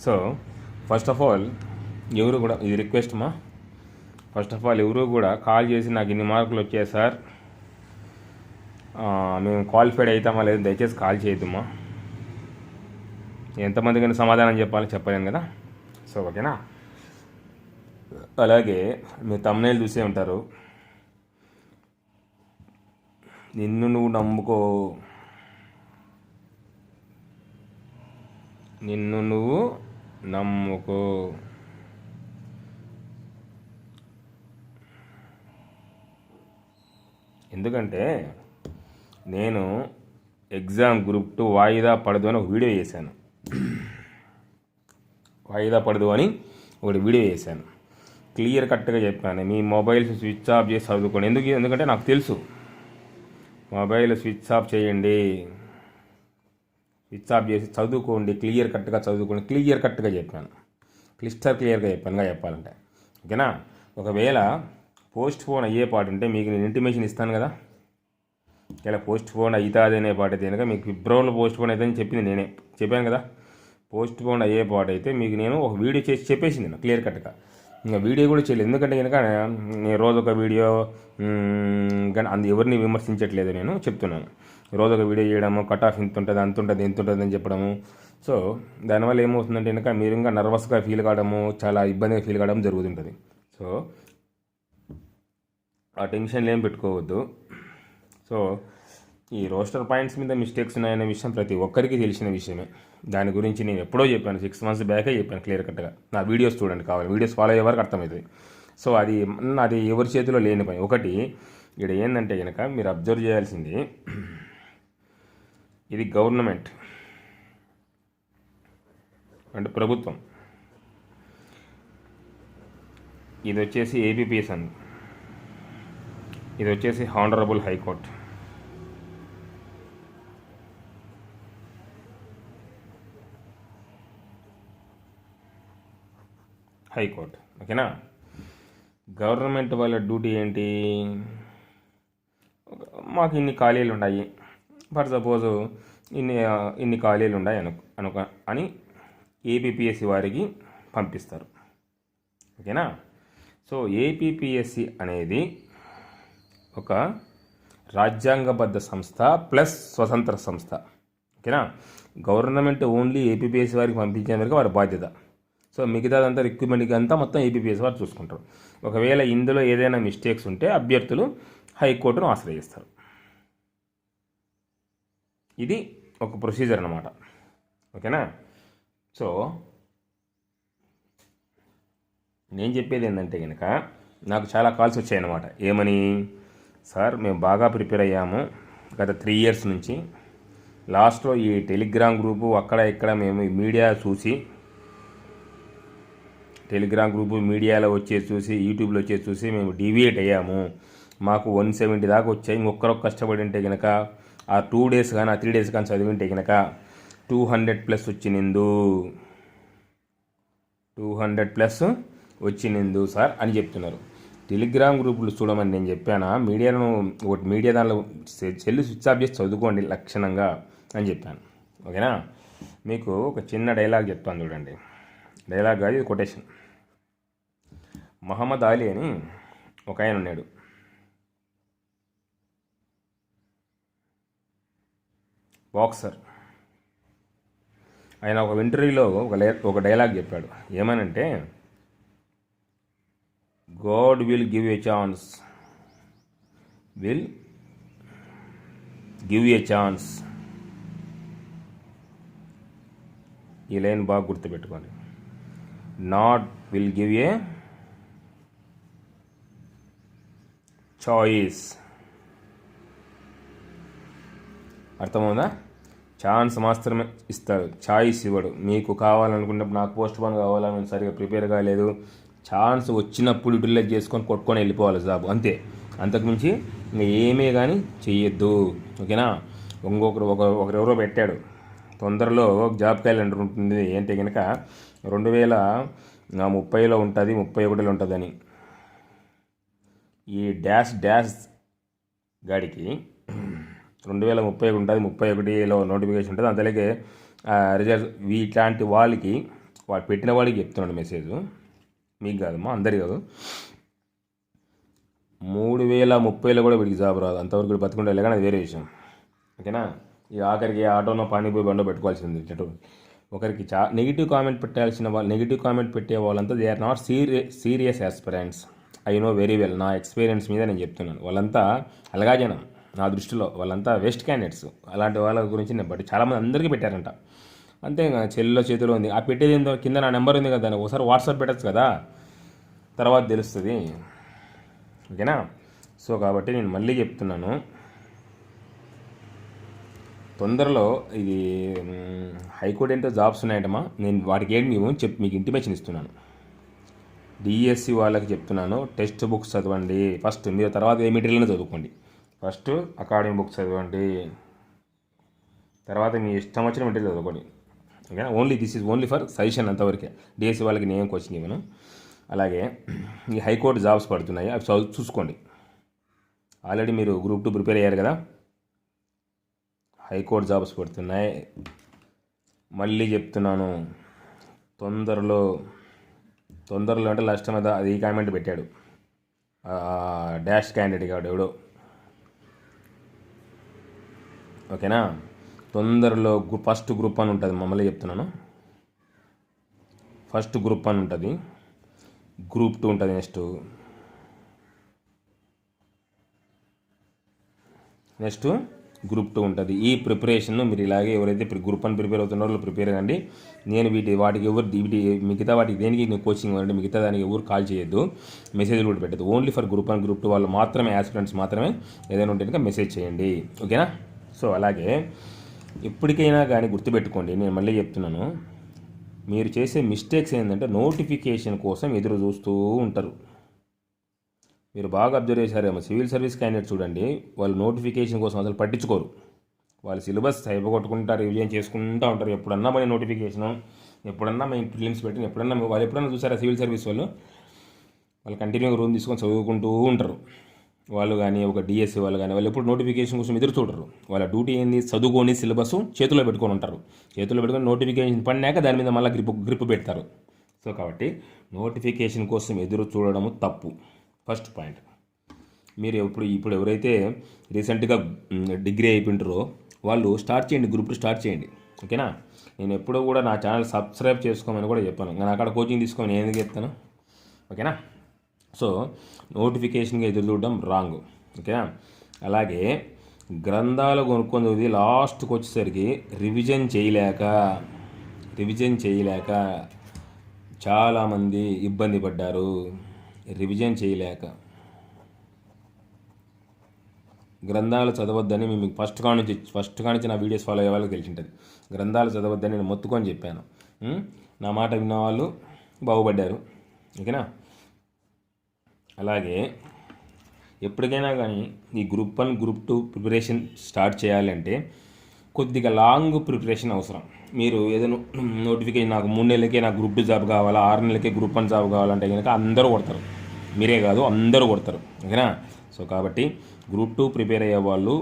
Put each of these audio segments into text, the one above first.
So first of all ఎవరు కూడా ఇది రిక్వెస్ట్ మా, ఫస్ట్ ఆఫ్ ఆల్ ఎవరు కూడా కాల్ చేసి నాకు ఇన్ని మార్కులు వచ్చాయి సార్, మేము క్వాలిఫైడ్ అవుతామా లేదు దయచేసి కాల్ చేయొద్దమ్మా. ఎంతమందికైనా సమాధానం చెప్పలేను కదా. సో ఓకేనా. అలాగే మీరు తమ్ముళ్ళు చూసే ఉంటారు, నిన్ను నువ్వు నమ్ముకో, నిన్ను నువ్వు నమ్ముకో. ఎందుకంటే నేను ఎగ్జామ్ గ్రూప్ 2 వాయిదా పడదు అని ఒక వీడియో చేశాను. వాయిదా పడదు అని ఒకటి వీడియో చేశాను. క్లియర్ కట్గా చెప్పాను, మీ మొబైల్స్ స్విచ్ ఆఫ్ చేసి చదువుకోండి. ఎందుకంటే నాకు తెలుసు, మొబైల్ స్విచ్ ఆఫ్ చేయండి, స్విచ్ ఆఫ్ చేసి చదువుకోండి, క్లియర్ కట్గా చదువుకోండి. క్లియర్ కట్గా చెప్పాను, క్లియర్గా చెప్పాలంటే. ఓకేనా. ఒకవేళ పోస్ట్ పోన్ అయ్యే పాటు ఉంటే మీకు నేను ఇంటిమేషన్ ఇస్తాను కదా. ఇలా పోస్ట్ పోన్ అవుతుంది అనే పాట అయితే కనుక మీకు ఫిబ్రవరిలో పోస్ట్ పోన్ అవుతుందని చెప్పింది చెప్పాను కదా. పోస్ట్ పోన్ అయ్యే పాట అయితే మీకు నేను ఒక వీడియో చేసి చెప్పేసింది నేను క్లియర్ కట్గా. ఇంకా వీడియో కూడా చేయలేదు, ఎందుకంటే కనుక నేను రోజొక వీడియో, కానీ ఎవరిని విమర్శించట్లేదు, నేను చెప్తున్నాను. రోజొక వీడియో చేయడము, కట్ ఆఫ్ ఇంత ఉంటుంది అంత ఉంటుంది అని చెప్పడము. సో దానివల్ల ఏమవుతుందంటే కనుక మీరు ఇంకా నర్వస్గా ఫీల్ కావడము, చాలా ఇబ్బందిగా ఫీల్ కావడం జరుగుతుంటుంది. సో ఆ టెన్షన్లు ఏం పెట్టుకోవద్దు. సో ఈ రోస్టర్ పాయింట్స్ మీద మిస్టేక్స్ ఉన్నాయనే విషయం ప్రతి ఒక్కరికి తెలిసిన విషయమే. దాని గురించి నేను ఎప్పుడో చెప్పాను, 6 months బ్యాకే చెప్పాను క్లియర్ కట్గా. నా వీడియోస్ చూడండి కావాలి, వీడియోస్ ఫాలో అయ్యే వరకు అర్థమవుతుంది. సో అది ఎవరి చేతిలో లేని పని. ఒకటి ఇక్కడ ఏంటంటే కనుక మీరు అబ్జర్వ్ చేయాల్సింది, ఇది గవర్నమెంట్ అంటే ప్రభుత్వం, ఇది వచ్చేసి ఏబిపిఎస్ అని, ఇది వచ్చేసి హానరబుల్ హైకోర్టు. ఓకేనా. గవర్నమెంట్ వాళ్ళ డ్యూటీ ఏంటి, మాకు ఇన్ని ఖాళీలు ఉన్నాయి, ఫర్ సపోజ్ ఇన్ని ఖాళీలు ఉన్నాయి అని ఏపీపీఎస్సి వారికి పంపిస్తారు. ఓకేనా. సో ఏపీపీఎస్సి అనేది ఒక రాజ్యాంగబద్ధ సంస్థ ప్లస్ స్వతంత్ర సంస్థ. ఓకేనా. గవర్నమెంట్ ఓన్లీ ఏపీపీఎస్సి వారికి పంపించే వరకు వారి బాధ్యత. సో మిగతాదంతా రిక్రూట్మెంట్కి అంతా మొత్తం ఏపీపీఎస్సి వారు చూసుకుంటారు. ఒకవేళ ఇందులో ఏదైనా మిస్టేక్స్ ఉంటే అభ్యర్థులు హైకోర్టును ఆశ్రయిస్తారు. ఇది ఒక ప్రొసీజర్ అన్నమాట. ఓకేనా. సో నేను చెప్పేది ఏంటంటే కనుక నాకు చాలా కాల్స్ వచ్చాయన్నమాట. ఏమని, సార్ మేము బాగా ప్రిపేర్ అయ్యాము గత 3 years నుంచి, లాస్ట్లో ఈ టెలిగ్రామ్ గ్రూపు అక్కడ ఇక్కడ మేము మీడియా చూసి, టెలిగ్రామ్ గ్రూపు మీడియాలో చూసి యూట్యూబ్లో చూసి మేము డీవియేట్ అయ్యాము, మాకు 170 దాకా వచ్చాయి. ఇంకొకరు కష్టపడి ఉంటే కనుక ఆ 2 days కానీ ఆ 3 days కానీ చదివింటే కనుక 200+ వచ్చినిందు, 200+ వచ్చినిందు సార్ అని చెప్తున్నారు. టెలిగ్రామ్ గ్రూపులు చూడమని నేను చెప్పానా, మీడియా దానిలో సెల్ స్విచ్ ఆఫ్ చేసి చదువుకోండి లక్షణంగా అని చెప్పాను. ఓకేనా. మీకు ఒక చిన్న డైలాగ్ చెప్తాను చూడండి. డైలాగ్ కాదు, ఇది కొటేషన్. మహమ్మద్ అలీ అని ఒక ఆయన ఉన్నాడు. బాక్సర్. ఆయన ఒక ఇంటర్వ్యూలో ఒక డైలాగ్ చెప్పాడు. ఏమనంటే, God will give a chance, ఈ లైన్ బాగా గుర్తుపెట్టుకోండి. Not will give a choice. అర్థమవుందా? ఛాన్స్ మాత్రమే ఇస్తాడు, చాయిస్ ఇవ్వడు. మీకు కావాలనుకున్నప్పుడు, నాకు పోస్ట్ పోన్ కావాలని సరిగా ప్రిపేర్ కాలేదు, ఛాన్స్ వచ్చినప్పుడు యూటిలైజ్ చేసుకొని కొట్టుకొని వెళ్ళిపోవాలి జాబ్, అంతే. అంతకుమించి ఇంకా ఏమీ కానీ చెయ్యొద్దు. ఓకేనా. ఒకరెవరో పెట్టాడు, తొందరలో జాబ్ క్యాలెండర్ ఉంటుంది ఏంటి కనుక 2030లో ఉంటుంది, 31లో ఉంటుందని. ఈ డాష్ గాడికి 2030 ఉంటుంది, 31లో నోటిఫికేషన్ ఉంటుంది. అంతలాగే రిజల్ట్ ఇట్లాంటి వాళ్ళకి వాడు పెట్టిన వాడికి చెప్తున్నాడు మెసేజ్, మీకు కాదమ్మా, అందరి కాదు. 3030లో కూడా వీడికి జాబ్ రాదు, అంతవరకు వీడు బతుకుంటే కానీ అది వేరే విషయం. ఓకేనా. ఈ ఆఖరికి ఆటోనో పానీపూరి బండో పెట్టుకోవాల్సింది. ఒకరికి నెగిటివ్ కామెంట్ పెట్టాల్సిన వాళ్ళు, నెగిటివ్ కామెంట్ పెట్టే వాళ్ళంతా they are not serious aspirants. I know very well, నా ఎక్స్పీరియన్స్ మీద నేను చెప్తున్నాను. వాళ్ళంతా అలగా జనం నా దృష్టిలో, వాళ్ళంతా వేస్ట్ క్యాండిడేట్స్. అలాంటి వాళ్ళ గురించి నేను బట్టి చాలామంది అందరికీ పెట్టారంట. అంతే చెల్లిలో చేతిలో ఉంది. ఆ పెట్టేది ఏందో కింద నా నెంబర్ ఉంది కదా, దాన్ని ఒకసారి వాట్సాప్ పెట్టచ్చు కదా, తర్వాత తెలుస్తుంది. ఓకేనా. సో కాబట్టి నేను మళ్ళీ చెప్తున్నాను, తొందరలో ఇది హైకోర్టు ఏంటో జాబ్స్ ఉన్నాయంటమ్మా. నేను వాటికి ఏంటి మీకు ఇంటిమేషన్ ఇస్తున్నాను. డిఎస్సి వాళ్ళకి చెప్తున్నాను, టెక్స్ట్ బుక్స్ చదవండి ఫస్ట్. మీరు తర్వాత ఏ మెటీరియల్ని చదువుకోండి. ఫస్ట్ అకాడమిక్ బుక్స్ చదవండి, తర్వాత మీ ఇష్టం వచ్చిన మెటీరియల్ చదువుకోండి. ఓకేనా. This is only for suggestion అంతవరకే. డిఎస్సి వాళ్ళకి నేను కోచింగ్ ఇవ్వను. అలాగే ఈ హైకోర్టు జాబ్స్ పడుతున్నాయి, అవి చూసుకోండి. ఆల్రెడీ మీరు గ్రూప్ 2 ప్రిపేర్ అయ్యారు కదా, హైకోర్టు జాబ్స్ పడుతున్నాయి. మళ్ళీ చెప్తున్నాను, తొందరలో అంటే లాస్ట్ టైం అది ఈ కామెంట్ పెట్టాడు డాష్ క్యాండిడేట్ కాడు ఎవడో. ఓకేనా. తొందరలో ఫస్ట్ గ్రూప్ అని ఉంటుంది, మమ్మల్ని చెప్తున్నాను. ఫస్ట్ గ్రూప్ అని ఉంటుంది, గ్రూప్ 2 ఉంటుంది, నెక్స్ట్ గ్రూప్ 2 ఉంటుంది. ఈ ప్రిపరేషన్ మీరు ఇలాగే ఎవరైతే గ్రూప్ 1 ప్రిపేర్ అవుతున్నారో ప్రిపేర్ కండి. నేను వాటికి మిగతా వాటికి దేనికి నేను కోచింగ్ ఇవ్వండి, మిగతా దానికి ఎవరు కాల్ చేయొద్దు, మెసేజ్లు కూడా పెట్టద్దు. ఓన్లీ ఫర్ గ్రూప్ 1 గ్రూప్ 2 వాళ్ళు మాత్రమే, యాస్పిరెంట్స్ మాత్రమే ఏదైనా ఉంటే కనుక మెసేజ్ చేయండి. ఓకేనా. సో అలాగే ఎప్పటికైనా కానీ గుర్తుపెట్టుకోండి, నేను మళ్ళీ చెప్తున్నాను, మీరు చేసే మిస్టేక్స్ ఏంటంటే నోటిఫికేషన్ కోసం ఎదురు చూస్తూ ఉంటారు. మీరు బాగా అబ్జర్వ్ చేశారేమో, సివిల్ సర్వీస్ క్యాండిడేట్ చూడండి, వాళ్ళు నోటిఫికేషన్ కోసం అసలు పట్టించుకోరు. వాళ్ళు సిలబస్ అయిపోగొట్టుకుంటారు, రివిజన్ చేసుకుంటూ ఉంటారు. ఎప్పుడన్నా మన నోటిఫికేషను, ఎప్పుడన్నా మన ఫిలిమ్స్ పెట్టిన, వాళ్ళు ఎప్పుడన్నా చూసారా సివిల్ సర్వీస్ వాళ్ళు కంటిన్యూగా రూమ్ తీసుకొని చదువుకుంటూ ఉంటారు. వాళ్ళు కానీ ఒక డిఎస్సి వాళ్ళు కానీ వాళ్ళు ఎప్పుడు నోటిఫికేషన్ కోసం ఎదురు చూడరు. వాళ్ళ డ్యూటీ ఏంది, చదువుకొని సిలబస్ చేతిలో పెట్టుకొని ఉంటారు. చేతిలో పెట్టుకొని నోటిఫికేషన్ పడినాక దాని మీద మళ్ళీ గ్రిప్ పెడతారు. సో కాబట్టి నోటిఫికేషన్ కోసం ఎదురు చూడడము తప్పు. First point. మీరు ఇప్పుడు ఎవరైతే రీసెంట్గా డిగ్రీ అయిపోయింటారో వాళ్ళు స్టార్ట్ చేయండి, గ్రూప్ 2 స్టార్ట్ చేయండి. ఓకేనా. నేను ఎప్పుడూ కూడా నా ఛానల్ సబ్స్క్రైబ్ చేసుకోమని కూడా చెప్పాను. నేను అక్కడ కోచింగ్ తీసుకోమని నేను ఎందుకు చెప్తాను. ఓకేనా. సో నోటిఫికేషన్గా ఎదురు చూడడం రాంగ్. ఓకేనా. అలాగే గ్రంథాలు కొనుక్కొని చదివి లాస్ట్కి వచ్చేసరికి రివిజన్ చేయలేక చాలామంది ఇబ్బంది పడ్డారు. రివిజన్ చేయలేక గ్రంథాలు చదవద్దని మీకు ఫస్ట్ కానించి నా వీడియోస్ ఫాలో అయ్యే వాళ్ళకి తెలిసి ఉంటుంది. గ్రంథాలు చదవద్దని నేను మొత్తుకొని చెప్పాను. నా మాట విన్న వాళ్ళు బాగుపడ్డారు. ఓకేనా. అలాగే ఎప్పటికైనా కానీ ఈ గ్రూప్ 1 గ్రూప్ 2 ప్రిపరేషన్ స్టార్ట్ చేయాలంటే కొద్దిగా లాంగ్ ప్రిపరేషన్ అవసరం. మీరు ఏదైనా నోటిఫికేషన్ నాకు 3 నెలలకే నాకు గ్రూప్ 2 జాబ్ కావాలా, 6 నెలలకే గ్రూప్ 1 జాబ్ కావాలంటే కనుక అందరూ కొడతారు. మీరే కాదు, అందరూ కొడతారు. ఓకేనా. సో కాబట్టి గ్రూప్ 2 ప్రిపేర్ అయ్యే వాళ్ళు,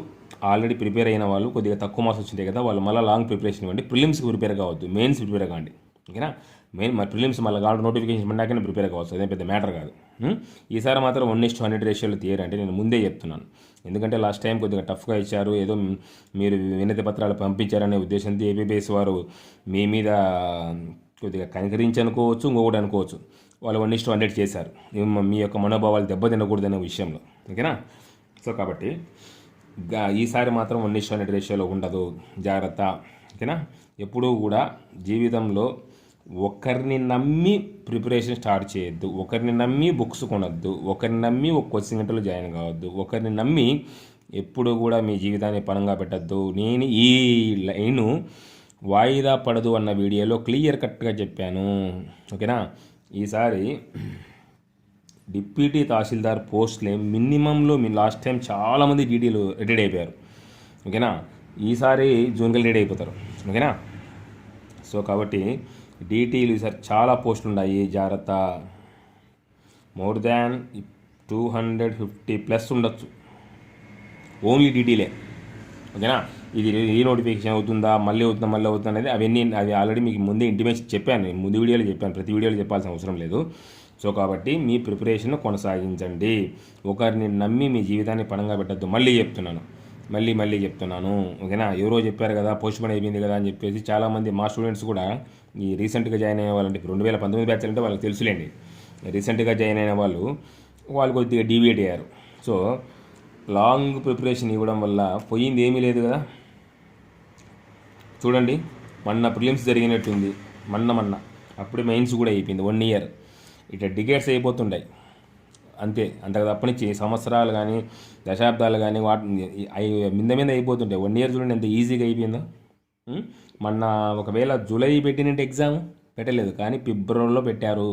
ఆల్రెడీ ప్రిపేర్ అయిన వాళ్ళు కొద్దిగా తక్కువ మార్క్స్ వచ్చింటాయి కదా, వాళ్ళు మళ్ళీ లాంగ్ ప్రిపరేషన్ ఇవ్వండి. ప్రిలిమ్స్కి ప్రిపేర్ కావద్దు, మెయిన్స్ ప్రిపేర్ కావండి. ఓకేనా. ప్రిలిమ్స్ మళ్ళీ కావాలి నోటిఫికేషన్ పడినాకనే ప్రిపేర్ కావచ్చు, అదేం పెద్ద మ్యాటర్ కాదు. ఈసారి మాత్రం 1:100 రేషియోలో తీయరంటే నేను ముందే చెప్తున్నాను. ఎందుకంటే లాస్ట్ టైం కొద్దిగా టఫ్గా ఇచ్చారు, ఏదో మీరు వినతి పత్రాలు పంపించారనే ఉద్దేశంతో ఏపీపీఎస్ వారు మీ మీద కొద్దిగా కనికరించి అనుకోవచ్చు, ఇంకొకటి అనుకోవచ్చు, వాళ్ళు 1:100 చేశారు మీ యొక్క మనోభావాలు దెబ్బతినకూడదనే విషయంలో. ఓకేనా. సో కాబట్టి ఈసారి మాత్రం 1:100 రేషియోలో ఉండదు, జాగ్రత్త. ఓకేనా. ఎప్పుడూ కూడా జీవితంలో ఒకరిని నమ్మి ప్రిపరేషన్ స్టార్ట్ చేయొద్దు, ఒకరిని నమ్మి బుక్స్ కొనొద్దు, ఒకరిని నమ్మి ఒక కోచింగ్ సెంటర్లో జాయిన్ కావద్దు, ఒకరిని నమ్మి ఎప్పుడు కూడా మీ జీవితాన్ని పనంగా పెట్టద్దు. నేను ఈ లైను వాయిదా పడదు అన్న వీడియోలో క్లియర్ కట్గా చెప్పాను. ఓకేనా. ఈసారి డిప్యూటీ తహసీల్దార్ పోస్టులే మినిమంలో లాస్ట్ టైం చాలామంది డీడీలు రిటైర్డ్ అయిపోయారు. ఓకేనా. ఈసారి జూన్కి రిటైర్డ్ అయిపోతారు. ఓకేనా. సో కాబట్టి డీటీలు ఈసారి చాలా పోస్టులు ఉన్నాయి, జాగ్రత్త. మోర్ దాన్ 250+ ఉండొచ్చు, ఓన్లీ డీటీలే. ఓకేనా. ఇది నోటిఫికేషన్ అవుతుందా, మళ్ళీ అవుతుందా అనేది అవన్నీ అది ఆల్రెడీ మీకు ముందే ఇంటిమేషన్ చెప్పాను, నేను ముందు వీడియోలో చెప్పాను, ప్రతి వీడియోలో చెప్పాల్సిన అవసరం లేదు. సో కాబట్టి మీ ప్రిపరేషన్ కొనసాగించండి. ఒకరిని నమ్మి మీ జీవితాన్ని పణంగా పెట్టద్దు. మళ్ళీ చెప్తున్నాను. ఓకేనా. ఎవరో చెప్పారు కదా, పోస్ట్ పోన్ అయిపోయింది కదా అని చెప్పేసి చాలామంది మా స్టూడెంట్స్ కూడా ఈ రీసెంట్గా జాయిన్ అయ్యే వాళ్ళంటే 2019 బ్యాచ్ అంటే వాళ్ళకి తెలుసులేండి. రీసెంట్గా జాయిన్ అయిన వాళ్ళు కొద్దిగా డీవియేట్ అయ్యారు. సో లాంగ్ ప్రిపరేషన్ ఇవ్వడం వల్ల పోయింది ఏమీ లేదు కదా. చూడండి, మొన్న ప్రిలిమ్స్ జరిగినట్టుంది, మొన్న అప్పుడే మెయిన్స్ కూడా అయిపోయింది. 1 ఇయర్ ఇట్లా డికేట్స్ అయిపోతుంటాయి అంతే. అంతకు తప్పనిచ్చి సంవత్సరాలు కానీ దశాబ్దాలు కానీ మీద అయిపోతుంటాయి. 1 ఇయర్ చూడండి ఎంత ఈజీగా అయిపోయిందో. మొన్న ఒకవేళ జూలై పెట్టినట్టు ఎగ్జామ్ పెట్టలేదు, కానీ ఫిబ్రవరిలో పెట్టారు.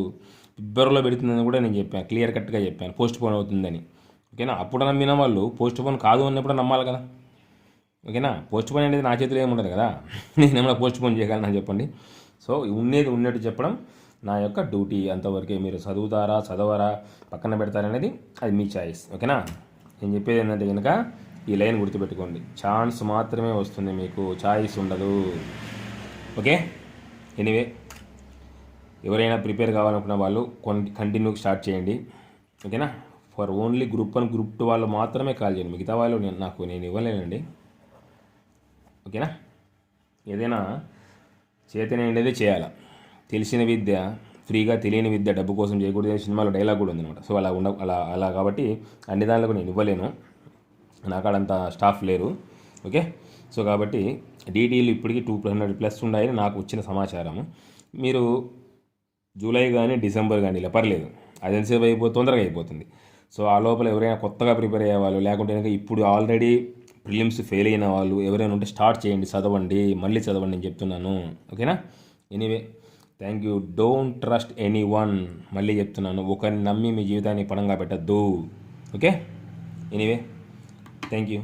ఫిబ్రవరిలో పెడుతుందని కూడా నేను చెప్పాను, క్లియర్ కట్గా చెప్పాను, పోస్ట్ పోన్ అవుతుందని. ఓకేనా. అప్పుడు నమ్మిన వాళ్ళు పోస్ట్ పోన్ కాదు అన్నప్పుడు నమ్మాలి కదా. ఓకేనా. పోస్ట్ పోన్ అనేది నా చేతిలో ఏముండదు కదా, నేనేమైనా పోస్ట్ పోన్ చేయగలనా చెప్పండి. సో ఉన్నట్టు చెప్పడం నా యొక్క డ్యూటీ. అంతవరకే. మీరు చదవరా పక్కన పెడతారనేది అది మీ చాయిస్. ఓకేనా. నేను చెప్పేది ఏంటంటే కనుక ఈ లైన్ గుర్తుపెట్టుకోండి, ఛాన్స్ మాత్రమే వస్తుంది మీకు, చాయిస్ ఉండదు. ఓకే. ఎనీవే, ఎవరైనా ప్రిపేర్ కావాలనుకున్న వాళ్ళు కంటిన్యూ స్టార్ట్ చేయండి. ఓకేనా. ఫర్ ఓన్లీ గ్రూప్ 1 గ్రూప్ 2 వాళ్ళు మాత్రమే కాల్ చేయండి, మిగతా వాళ్ళు నేను ఇవ్వలేనండి. ఓకేనా. ఏదైనా చేతనేది చేయాలి. తెలిసిన విద్య ఫ్రీగా, తెలియని విద్య డబ్బు కోసం చేయకూడదు. సినిమాలో డైలాగ్ కూడా ఉందన్నమాట. సో అలా కాబట్టి అన్ని దానిలకు నేను ఇవ్వలేను, నాకాడంత స్టాఫ్ లేరు. ఓకే. సో కాబట్టి డీటీలు ఇప్పటికీ 200+ ఉన్నాయని నాకు వచ్చిన సమాచారము. మీరు జూలై కానీ డిసెంబర్ కానీ ఇలా పర్లేదు, అది ఎంతసేపు తొందరగా అయిపోతుంది. సో ఆ లోపల ఎవరైనా కొత్తగా ప్రిపేర్ అయ్యే వాళ్ళు, లేకుంటే కనుక ఇప్పుడు ఆల్రెడీ ప్రిలిమ్స్ ఫెయిల్ అయిన వాళ్ళు ఎవరైనా ఉంటే స్టార్ట్ చేయండి, మళ్ళీ చదవండి అని చెప్తున్నాను. ఓకేనా. Anyway, thank you. Don't trust anyone. మళ్ళీ చెప్తున్నాను, ఒకరిని నమ్మి మీ జీవితాన్ని పణంగా పెట్టద్దు. ఓకే. Anyway, thank you.